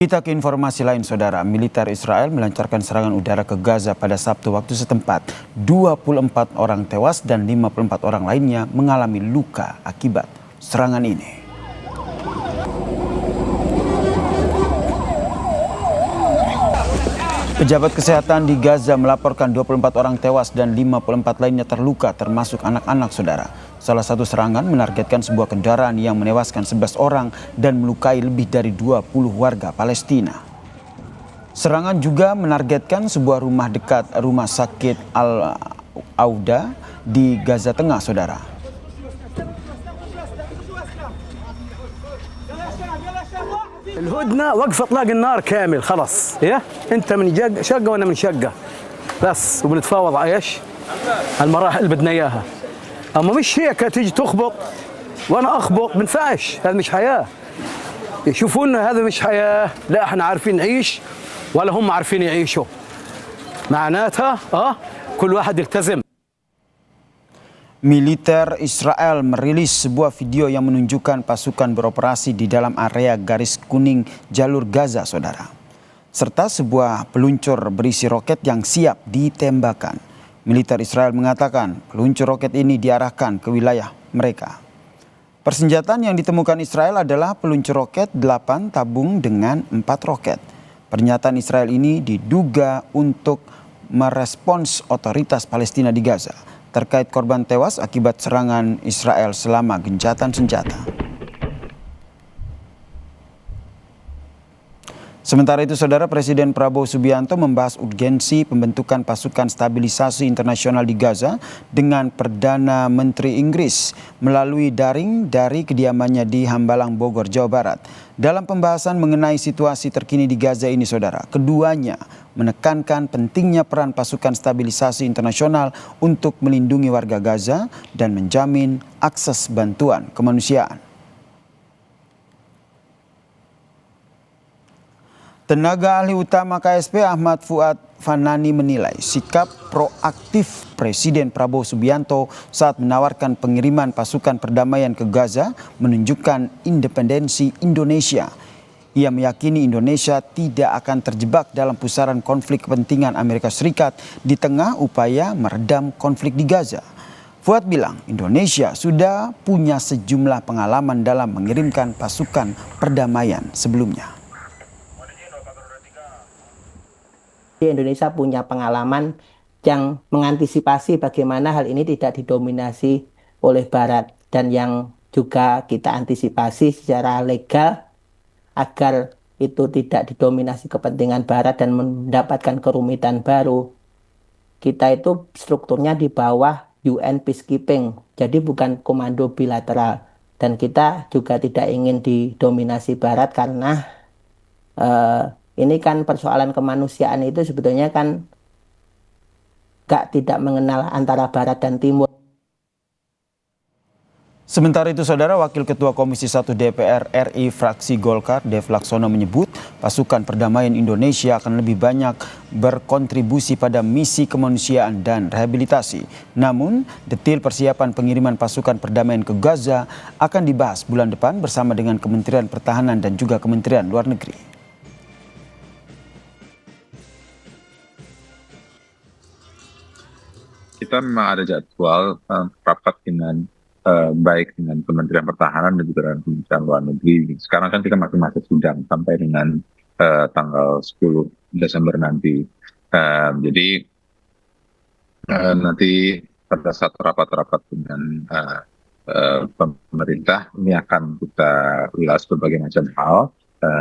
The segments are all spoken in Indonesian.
Kita ke informasi lain, saudara. Militer Israel melancarkan serangan udara ke Gaza pada Sabtu waktu setempat. 24 orang tewas dan 54 orang lainnya mengalami luka akibat serangan ini. Pejabat kesehatan di Gaza melaporkan 24 orang tewas dan 54 lainnya terluka, termasuk anak-anak, saudara. Salah satu serangan menargetkan sebuah kendaraan yang menewaskan 11 orang dan melukai lebih dari 20 warga Palestina. Serangan juga menargetkan sebuah rumah dekat rumah sakit Al-Auda di Gaza Tengah, saudara. الهدنة وقفة اطلاق النار كامل خلاص انت من شقه وانا من شقه بس وبنتفاوض على ايش المراحل اللي بدنا اياها اما مش هيك تيجي تخبط وانا اخبط بنفعش هذا مش حياه يشوفونا هذا مش حياه لا احنا عارفين نعيش ولا هم عارفين يعيشوا معناتها كل واحد يلتزم. Militer Israel merilis sebuah video yang menunjukkan pasukan beroperasi di dalam area garis kuning jalur Gaza, saudara. Serta sebuah peluncur berisi roket yang siap ditembakkan. Militer Israel mengatakan peluncur roket ini diarahkan ke wilayah mereka. Persenjataan yang ditemukan Israel adalah peluncur roket 8 tabung dengan 4 roket. Pernyataan Israel ini diduga untuk merespons otoritas Palestina di Gaza terkait korban tewas akibat serangan Israel selama gencatan senjata. Sementara itu, saudara, Presiden Prabowo Subianto membahas urgensi pembentukan pasukan stabilisasi internasional di Gaza dengan Perdana Menteri Inggris melalui daring dari kediamannya di Hambalang, Bogor, Jawa Barat. Dalam pembahasan mengenai situasi terkini di Gaza ini, saudara, keduanya menekankan pentingnya peran pasukan stabilisasi internasional untuk melindungi warga Gaza dan menjamin akses bantuan kemanusiaan. Tenaga ahli utama KSP Ahmad Fuad Fanani menilai sikap proaktif Presiden Prabowo Subianto saat menawarkan pengiriman pasukan perdamaian ke Gaza menunjukkan independensi Indonesia. Ia meyakini Indonesia tidak akan terjebak dalam pusaran konflik kepentingan Amerika Serikat di tengah upaya meredam konflik di Gaza. Fuad bilang Indonesia sudah punya sejumlah pengalaman dalam mengirimkan pasukan perdamaian sebelumnya. Indonesia punya pengalaman yang mengantisipasi bagaimana hal ini tidak didominasi oleh Barat dan yang juga kita antisipasi secara legal agar itu tidak didominasi kepentingan Barat dan mendapatkan kerumitan baru. Kita itu strukturnya di bawah UN Peacekeeping, jadi bukan komando bilateral. Dan kita juga tidak ingin didominasi Barat karena ini kan persoalan kemanusiaan itu sebetulnya kan tidak mengenal antara Barat dan Timur. Sementara itu, saudara, Wakil Ketua Komisi 1 DPR RI fraksi Golkar, Dev Laksono, menyebut pasukan perdamaian Indonesia akan lebih banyak berkontribusi pada misi kemanusiaan dan rehabilitasi. Namun, detil persiapan pengiriman pasukan perdamaian ke Gaza akan dibahas bulan depan bersama dengan Kementerian Pertahanan dan juga Kementerian Luar Negeri. Kita memang ada jadwal rapat dengan baik dengan Kementerian Pertahanan dan juga dengan Kementerian Luar Negeri. Sekarang kan kita masih sidang sampai dengan tanggal 10 Desember nanti. Jadi nanti pada saat rapat-rapat dengan pemerintah ini akan kita ulas berbagai macam hal,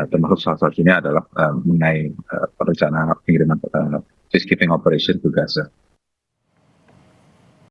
termasuk salah satunya adalah mengenai perencanaan pengiriman peacekeeping operation ke Gaza.